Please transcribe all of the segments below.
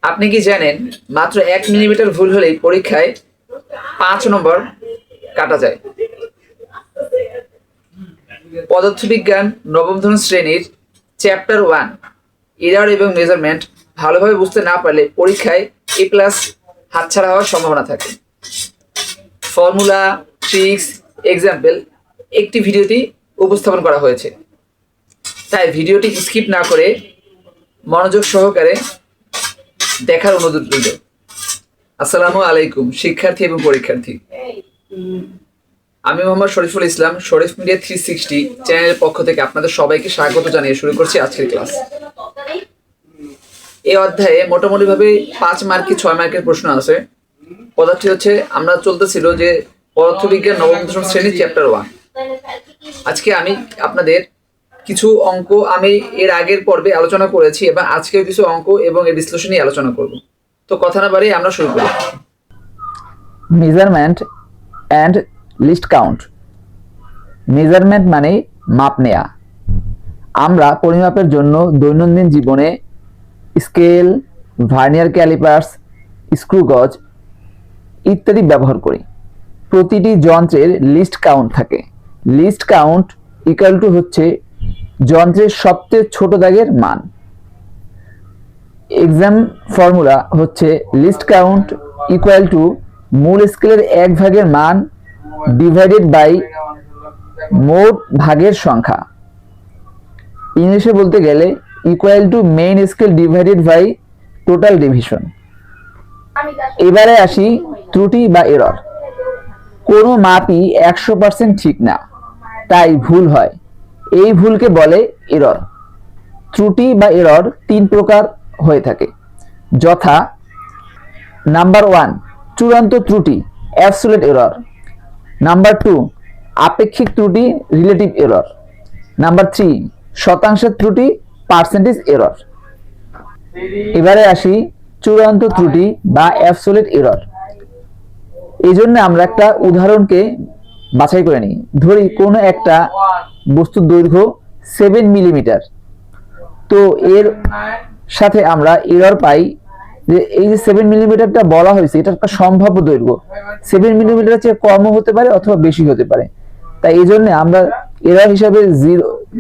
আপনি কি জানেন মাত্র 1 মিলিমিটার ভুল হলেই পরীক্ষায় 5 নম্বর কাটা যায়। পদার্থবিজ্ঞান নবম শ্রেণীর চ্যাপ্টার 1 এরর এবং মেজারমেন্ট ভালোভাবে বুঝতে না পারলে পরীক্ষায় A+ হাতছাড়া হওয়ার সম্ভাবনা থাকে। ফর্মুলা, ট্রিক্স, এক্সাম্পল একটি ভিডিওটি উপস্থাপন করা হয়েছে, তাই ভিডিওটি স্কিপ না করে মনোযোগ সহকারে দেখার অনুরোধ রইল। আসসালামু আলাইকুম শিক্ষার্থী এবং পরীক্ষার্থী, আমি মোহাম্মদ শরীফুল ইসলাম, শরীফ মিডিয়া 360 চ্যানেলের পক্ষ থেকে আপনাদের সবাইকে স্বাগত জানিয়ে শুরু করছি আজকের ক্লাস। এই অধ্যায়ে মোটামুটিভাবে 5 মার্কি 6 মার্কের প্রশ্ন আছে। পদার্থটি হচ্ছে, আমরা চলতেছিল যে পদার্থবিজ্ঞান নবম দশম শ্রেণীর চ্যাপ্টার 1। আজকে আমি আপনাদের কিছু অঙ্ক আমি এর আগের পর্বে আলোচনা করেছি এবং আজকেও কিছু অঙ্ক এবং এর বিশ্লেষণ নিয়ে আলোচনা করব। তো কথা না বাড়িয়ে আমরা শুরু করি। Measurement and list count. Measurement মানে মাপ নেয়া। আমরা পরিমাপের জন্য দৈনন্দিন জীবনে স্কেল, ভার্নিয়ার ক্যালিপার্স, স্ক্রু গজ ইত্যাদি ব্যবহার করি। প্রতিটি যন্ত্রের লিস্ট কাউন্ট থাকে। লিস্ট কাউন্ট ইকুয়াল টু হচ্ছে যন্ত্রের সবচেয়ে ছোট দাগের মান। এক্সাম ফর্মুলা হচ্ছে লিস্ট কাউন্ট ইকুয়াল টু মূল স্কেলের 1/ভাগের মান ডিভাইডেড বাই মোট ভাগের সংখ্যা। ইংলিশে বলতে গেলে equal to main scale divided by total division. এবারে আসি ত্রুটি বা এরর। কোনো মাপই 100% ঠিক না, তাই ভুল হয়। এই ভুলকে বলে এরর। ত্রুটি বা এরর 3 প্রকার হয়ে থাকে, যথা নাম্বার 1 চূড়ান্ত ত্রুটি অ্যাবসোলিউট এরর, নাম্বার 2 আপেক্ষিক ত্রুটি রিলেটিভ এরর, নাম্বার 3 শতাংশের ত্রুটি পার্সেন্টেজ এরর। এবারে আসি চূড়ান্ত ত্রুটি বা অ্যাবসোলিউট এরর। এই জন্য আমরা একটা উদাহরণকে বাছাই করে নিই। ধরি কোনো একটা বস্তুর দৈর্ঘ্য 7 মিলিমিটার, তো এর সাথে আমরা এরর পাই যে এই যে 7 মিলিমিটারটা বলা হয়েছে, এটা একটা সম্ভাব্য দৈর্ঘ্য। 7 মিলিমিটারের চেয়ে কমও হতে পারে অথবা বেশি হতে পারে। তাই এই জন্য আমরা এরর হিসাবে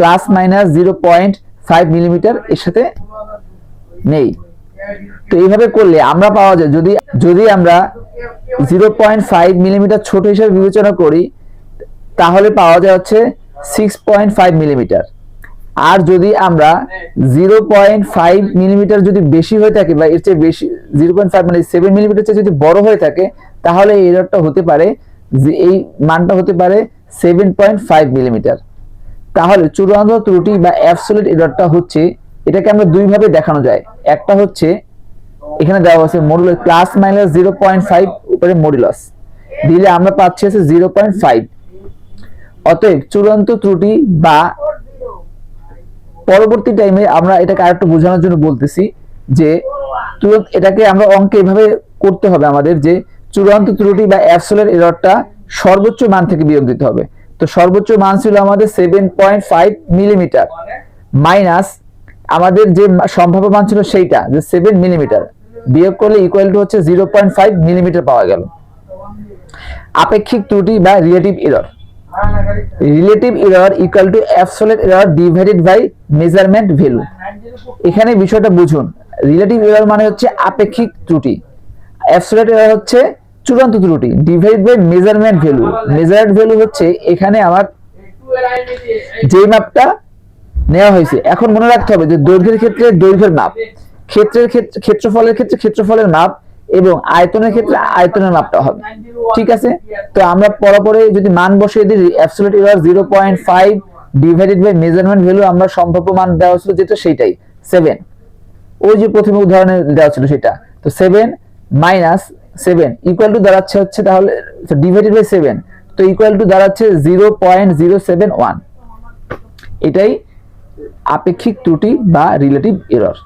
±0.5 মিলিমিটার এর সাথে নেই। তো এইভাবে করলে আমরা পাওয়া যায়, যদি আমরা 0.5 মিলিমিটার ছোট হিসাবে বিবেচনা করি, তাহলে পাওয়া যায় হচ্ছে 6.5 মিলিমিটার। আর যদি আমরা 0.5 মিলিমিটার যদি বেশি হয়ে থাকে বা এর চেয়ে বেশি 0.5 মানে 7 মিলিমিটার চেয়ে যদি বড় হয়ে থাকে, তাহলে এই এররটা হতে পারে যে এই মানটা হতে পারে 7.5 মিলিমিটার। তাহলে চূড়ান্ত ত্রুটি বা অ্যাবসোলিউট এররটা হচ্ছে, এটাকে আমরা দুই ভাবে দেখানো যায়। একটা হচ্ছে এখানে দেওয়া আছে মডুলাস ±0.5 উপরে মডুলাস দিলে আমরা পাচ্ছি আছে 0.5। অতএব চূড়ান্ত ত্রুটি বা পরবর্তী টাইমে আমরা এটাকে আরেকটু বোঝানোর জন্য বলতেছি যে এটাকে আমরা অঙ্কে এভাবে করতে হবে আমাদের, যে চূড়ান্ত ত্রুটি বা অ্যাবসোলিউট এররটা সর্বোচ্চ মান থেকে বিয়োগ দিতে হবে। তো সর্বোচ্চ মান ছিল আমাদের 7.5 মিলিমিটার মাইনাস আমাদের যে সম্ভাব্য মান ছিল সেইটা যে 7 মিলিমিটার, বিয়োগ করলে ইকুয়াল টু হচ্ছে 0.5 মিলিমিটার পাওয়া গেল। আপেক্ষিক ত্রুটি বা relative error. Relative error equal to absolute error divided by measurement value. এখানে বিষয়টা বুঝুন, রিলেটিভ এরর মানে হচ্ছে আপেক্ষিক ত্রুটি, অ্যাবসোলিউট এরর হচ্ছে চূড়ান্ত ত্রুটি divided by measurement value. Measured value হচ্ছে এখানে আমার যে মাপটা নেওয়া হয়েছে। এখন মনে রাখতে হবে যে দৈর্ঘ্যের ক্ষেত্রে দৈর্ঘ্যের মাপ, ক্ষেত্রফলের ক্ষেত্রে ক্ষেত্রফলের মাপ এবং আয়তনের ক্ষেত্রে আয়তনের মাপটা হবে। ঠিক আছে, তো আমরা পরপরে যদি মান বসিয়ে দিই, absolute error 0.5 divided by measurement value, আমরা সম্ভাব্য মান দেওয়া ছিল যেটা সেইটাই 7, ওই যে প্রথমে উদাহরণে দেওয়া ছিল সেটা। তো 7 মাইনাস 7 ইকুয়াল টু দাঁড়াচ্ছে হচ্ছে, তাহলে ডিভাইডেড বাই 7, তো ইকুয়াল টু দাঁড়াচ্ছে 0.071। এটাই আপেক্ষিক ত্রুটি বা রিলেটিভ এরর।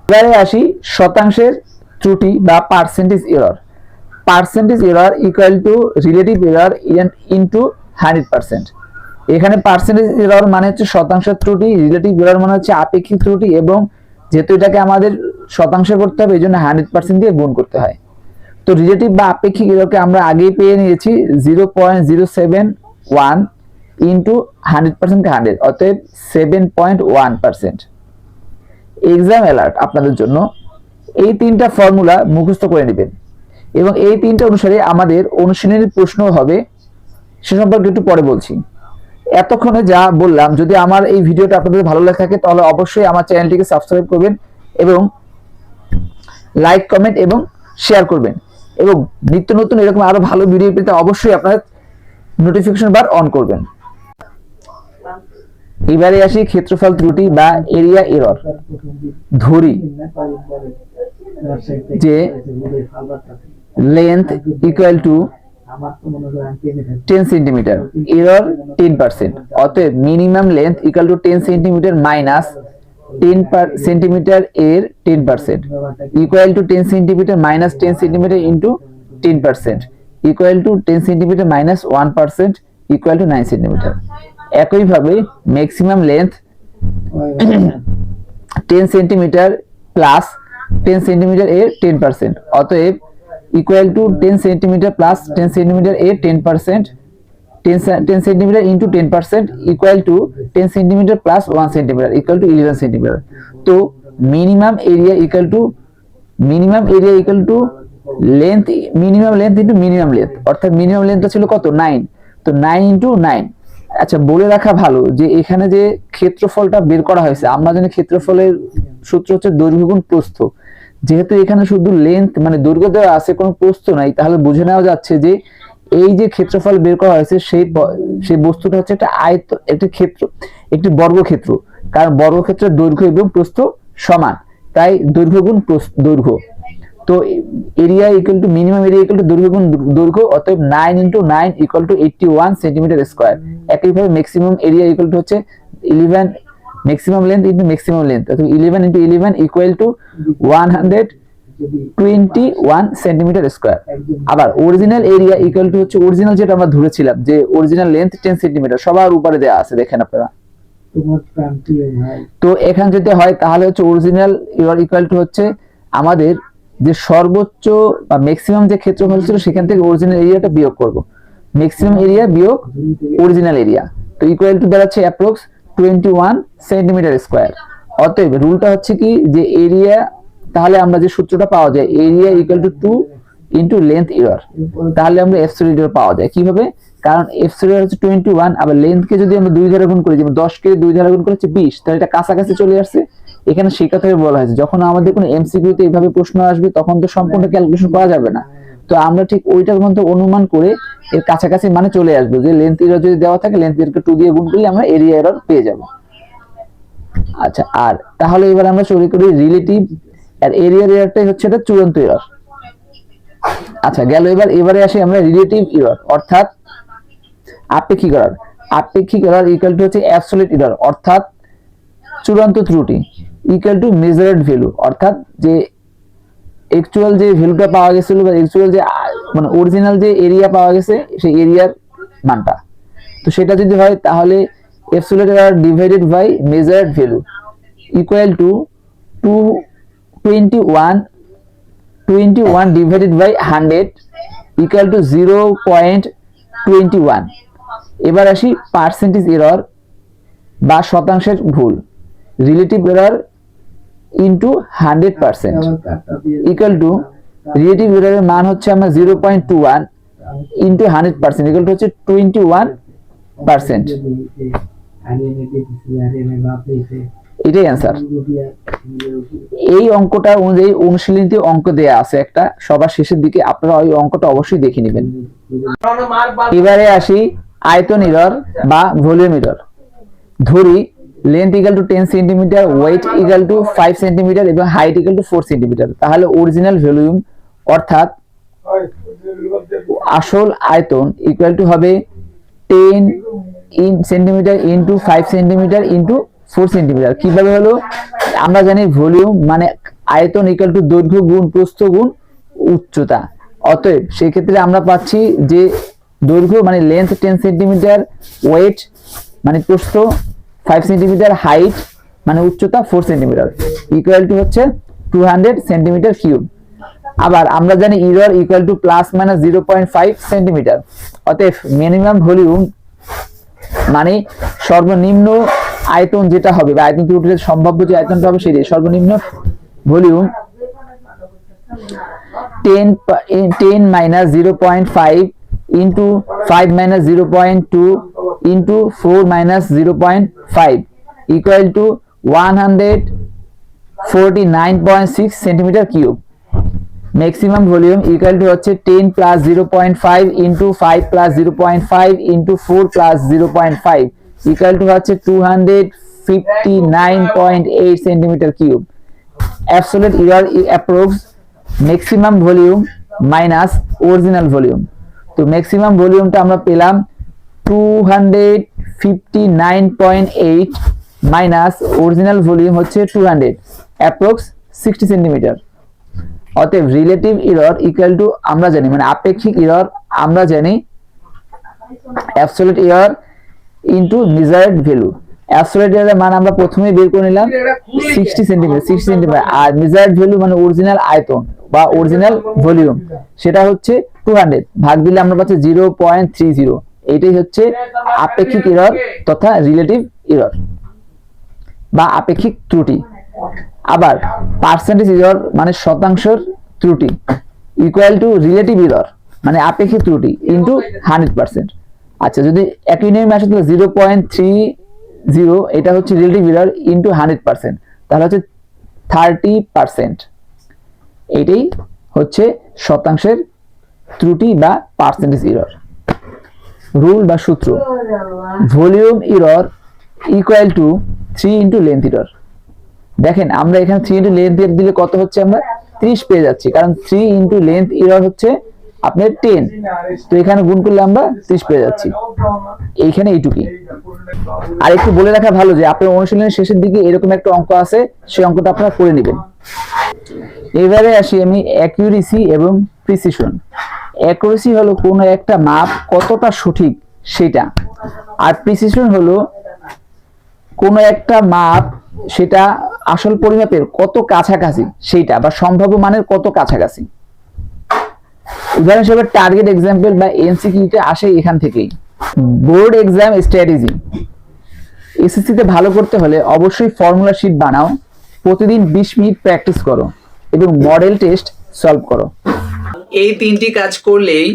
এবারে আসি শতাংশের ত্রুটি বা percentage error. Percentage error equal to relative error into 100%। এখানে পার্সেন্টেজ এরর মানে হচ্ছে শতাংশের ত্রুটি, রিলেটিভ এরর মানে হচ্ছে আপেক্ষিক ত্রুটি, এবং যেহেতু এটাকে আমাদের শতাংশে করতে হবে, এই জন্য 100% দিয়ে গুণ করতে হয়। তো রিলেটিভ বা আপেক্ষিক এররকে আমরা আগেই পেয়ে নিয়েছি 0.071 ইন্টু 100% কে 100, অতএব 7.1%। এক্সাম অ্যালার্ট আপনাদের জন্য, এই তিনটা ফর্মুলা মুখস্থ করে নেবেন এবং এই তিনটা অনুসারে আমাদের অনুশীলনের প্রশ্ন হবে, সে সম্পর্কে একটু পরে বলছি। এতক্ষণে যা বললাম, যদি আমার এই ভিডিওটা আপনাদের ভালো লাগে থাকে তাহলে অবশ্যই আমার চ্যানেলটিকে সাবস্ক্রাইব করবেন এবং লাইক, কমেন্ট এবং শেয়ার করবেন, এবং নিত্য নতুন এরকম আরো ভালো ভিডিও পেতে অবশ্যই আপনারা নোটিফিকেশন বার অন করবেন। এবারে আসি ক্ষেত্রফল ত্রুটি বা এরিয়া এরর। ধরি যে length equal to 10 centimetre, error 10%, অতএব minimum length equal to 10 centimetre minus 10 centimetre এর 10% equal to 10 centimetre minus 10 centimetre into 10% equal to 10 centimetre minus 1% equal to 9 centimetre. একইভাবে maximum length 10 centimetre plus 10 centimetre এর 10%, অতএব equal to 10 centimetre plus 10 centimetre এর 10%, 10 centimetre into 10% equal to 10 centimetre plus 1 centimetre equal to 11 centimetre. তো minimum area equal to length, minimum length into minimum length, অর্থাৎ minimum লেন্থটা ছিল কত 9, তো 9 into 9। আচ্ছা, বলে রাখা ভালো যে এখানে যে ক্ষেত্রফলটা বের করা হয়েছে, আমরা জানি ক্ষেত্রফলের সূত্র হচ্ছে দৈর্ঘ্য গুণ প্রস্থ। যেহেতু এখানে শুধু লেন্থ মানে দৈর্ঘ্য দেওয়া আছে, কোনো প্রস্থ নাই, তাহলে বুঝে নেওয়া যাচ্ছে যে এই যে ক্ষেত্রফল বের করা হয়েছে সেই বস্তুটা হচ্ছে একটা আয়ত, একটি ক্ষেত্র, একটি বর্গক্ষেত্র, কারণ বর্গক্ষেত্রের দৈর্ঘ্য এবং প্রস্থ সমান, তাই দৈর্ঘ্য গুণ দৈর্ঘ্য। তো area equal two minimum area equal two দৈর্ঘ্য গুণ দৈর্ঘ্য, অতএব 9 into 9 equal to 81 centimetre square. একইভাবে ম্যাক্সিমাম এরিয়া ইকুয়াল টু হচ্ছে 11 maximum length into maximum length, অর্থাৎ 11 into 11 equal to 121 centimetre square. আবার অরিজিনাল এরিয়া ইকুয়াল টু হচ্ছে অরিজিনাল যেটা আমরা ধরেছিলাম যে অরিজিনাল লেন্থ 10 সেন্টিমিটার, সবার উপরে দেওয়া আছে, দেখেন আপনারা। তো এখানে যদি হয় তাহলে হচ্ছে অরিজিনাল এরিয়া ইকুয়াল টু হচ্ছে আমাদের যে সর্বোচ্চ বা ম্যাক্সিমাম যে ক্ষেত্রফল ছিল সেখান থেকে অরিজিনাল এরিয়াটা বিয়োগ করব, ম্যাক্সিমাম এরিয়া বিয়োগ অরিজিনাল এরিয়া, তো ইকুয়াল টু দাঁড়াচ্ছে অ্যাপ্রক্স 21 সেন্টিমিটার স্কয়ার। অতএব রুলটা হচ্ছে কি যে এরিয়া, তাহলে আমরা যে সূত্রটা পাওয়া যায় area equal two 2 into length error, তাহলে আমরা অ্যাবসলিউট এরর পাওয়া যায় কিভাবে, কারণ অ্যাবসলিউট এরর হচ্ছে 21, আবার লেন্থকে যদি আমরা 2 দ্বারা গুণ করি, যেমন 10 কে 2 দ্বারা গুণ করলে হচ্ছে 20, তাহলে এটা কাছাকাছি চলে আসছে। এখানে সেই কথাই বলা হয়েছে, যখন আমাদের কোনো এমসিকিউতে এইভাবে প্রশ্ন আসবে তখন তো সম্পূর্ণ ক্যালকুলেশন করা যাবে না, তো আমরা ঠিক ওইটার মধ্যে অনুমান করে এর কাছাকাছি মানে চলে আসবো, যে লেন্থ এরর যদি দেওয়া থাকে লেন্থ এররকে 2 দিয়ে গুণ করলে আমরা এরিয়া এরর পেয়ে যাব। আচ্ছা, আর তাহলে এবার আমরা শুরু করি রিলেটিভ, আর এরিয়া এররটাই হচ্ছে এটা চূড়ান্ত এরর। আচ্ছা গেল, এবারে আসি আমরা রিলেটিভ এরর, অর্থাৎ আপেক্ষিক এরর। আপেক্ষিক এরর ইকুয়াল টু হচ্ছে অ্যাবসলিউট এরর, অর্থাৎ চূড়ান্ত ত্রুটি, ইকুয়াল টু মেজার্ড ভ্যালু, অর্থাৎ যে অ্যাকচুয়াল যে ভ্যালুটা পাওয়া গেছিল বা অ্যাকচুয়াল যে মানে অরিজিনাল যে এরিয়া পাওয়া গেছে সেই এরিয়ার মানটা। তো সেটা যদি হয় তাহলে absolute error divided by measured value equal to 21 divided by 100 equal to 0.21। এবার আসি পার্সেন্টেজ এরর বা শতাংশের ভুল, relative error into 100% equal to relative এররের মান হচ্ছে আমরা 0.21 ইনটু 100% ইকুয়াল টু হচ্ছে 21%। এটাই অ্যান্সার। এই অঙ্কটা অনুযায়ী অনুশীলনীতে অঙ্ক দেয়া আছে একটা সবার শেষের দিকে, আপনারা ওই অঙ্কটা অবশ্যই দেখে নেবেন। এবারে আসি আয়তন এরর বা ভলিউম এরর। ধরি length equal to 10 centimetre, weight equal to 5 centimetre এবং হাইট ইকুয়াল টু 4 সেন্টিমিটার, তাহলে অরিজিনাল ভলিউম অর্থাৎ আসল আয়তন ইকুয়াল টু হবে 10 centimetre into 5 centimetre into 4 centimetre. কিভাবে হলো, আমরা জানি ভলিউম মানে আয়তন ইকুয়াল টু দৈর্ঘ্য গুণ প্রস্থ গুণ উচ্চতা, অতএব সেই ক্ষেত্রে আমরা পাচ্ছি যে দৈর্ঘ্য মানে লেন্থ 10 সেন্টিমিটার, ওয়েট মানে প্রস্থ 5 সেন্টিমিটার, হাইট মানে উচ্চতা 4 সেন্টিমিটার ইকুয়াল টু হচ্ছে 200 সেন্টিমিটার কিউব। আবার আমরা জানি error equal to plus minus 0.5 centimetre. অতএব মিনিমাম ভলিউম মানে সর্বনিম্ন আয়তন যেটা হবে বা আয়তন ত্রুটির সম্ভাব্য যে আয়তনটা হবে সেটাই সর্বনিম্ন volume 10 minus 0.5 into 5 minus 0.2 into 4 minus 0.5 equal to 149.6 centimeter cube. Maximum volume equal to হচ্ছে 10 plus 0.5 into 5 plus 0.5 into 4 plus 0.5 equal to হচ্ছে 259.8 centimeter cube. Absolute error approves maximum volume minus original volume. তো maximum ভলিউমটা আমরা পেলাম 259.8 minus original volume হচ্ছে 200 approx 60 centimetre. অতএব relative error equal two আমরা জানি মানে আপেক্ষিক এরর আমরা জানি absolute error into measured value. Absolute এররের মান আমরা প্রথমেই বের করে নিলাম 60 সেন্টিমিটার আর মেজার্ড ভ্যালু মানে অরিজিনাল আয়তন বা অরিজিনাল ভলিউম সেটা হচ্ছে 200 ভাগ দিলে আমরা পাচ্ছি 0.30। এটাই হচ্ছে আপেক্ষিক এরর তথা রিলেটিভ এরর বা আপেক্ষিক ত্রুটি। আবার পার্সেন্টেজ এরর মানে শতাংশের ত্রুটি ইকুয়াল টু রিলেটিভ এরর মানে আপেক্ষিক ত্রুটি ইনটু 100%। আচ্ছা যদি একই নিয়মে আসে তাহলে 0.30 এটা হচ্ছে রিলেটিভ এরর ইনটু 100% তাহলে হচ্ছে 30%। এটাই হচ্ছে শতাংশের ত্রুটি বা পার্সেন্টেজ এরর। রুল বা সূত্র volume error equal two 3 into length error. দেখেন আমরা এখানে 3 ইনটু লেন্থ এরর দিলে কত হচ্ছে আমরা 30 পেয়ে যাচ্ছি কারণ 3 ইনটু লেন্থ এরর হচ্ছে আপনার 10 তো এখানে গুণ করলে আমরা 30 পেয়ে যাচ্ছি। এইখানে এইটুকুই। আর একটু বলে রাখা ভালো যে আপনার অনুশীলনের শেষের দিকে এরকম একটা অঙ্ক আছে সেই অঙ্কটা আপনারা করে নেবেন। এবারে আসি আমি অ্যাকিউরেসি এবং প্রিসিশন। অ্যাকুরেসি হলো কোনো একটা মাপ কতটা সঠিক সেটা, আর প্রিসিশন হলো কোনো একটা মাপ সেটা আসল পরিমাপের কত কাছাকাছি সেইটা বা সম্ভাব্য মানের কত কাছাকাছি। উদাহরণ হিসেবে টার্গেট এক্সাম্পল বা এমসিকিউতে আসে এখান থেকেই। Board exam strategy. এসএসসিতে ভালো করতে হলে অবশ্যই ফর্মুলা শিট বানাও, প্রতিদিন 20 মিনিট প্র্যাকটিস করো এবং মডেল টেস্ট সলভ করো। এই 3টি কাজ করলেই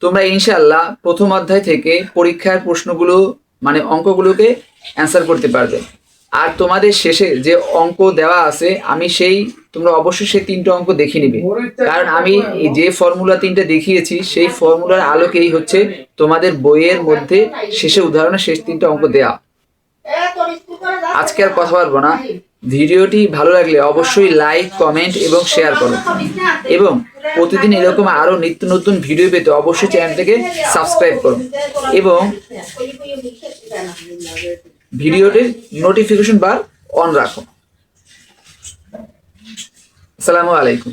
তোমরা ইনশাআল্লাহ প্রথম অধ্যায় থেকে পরীক্ষার প্রশ্নগুলো মানে অঙ্কগুলোকে অ্যান্সার করতে পারবে। আর তোমাদের শেষে যে অঙ্ক দেওয়া আছে তোমরা অবশ্যই সেই 3টা অঙ্ক দেখে নিবে, কারণ আমি যে ফর্মুলা 3টা দেখিয়েছি সেই ফর্মুলার আলোকেই হচ্ছে তোমাদের বইয়ের মধ্যে শেষে উদাহরণে শেষ 3টা অঙ্ক দেওয়া। আজকে আর কথা বলবো না। ভিডিওটি ভালো লাগলে অবশ্যই লাইক, কমেন্ট এবং শেয়ার করো এবং প্রতিদিন এরকম আরো নিত্য নতুন ভিডিও পেতে অবশ্যই চ্যানেলটাকে সাবস্ক্রাইব করো এবং ভিডিওটির নোটিফিকেশন বার অন রাখো। আসসালামু আলাইকুম।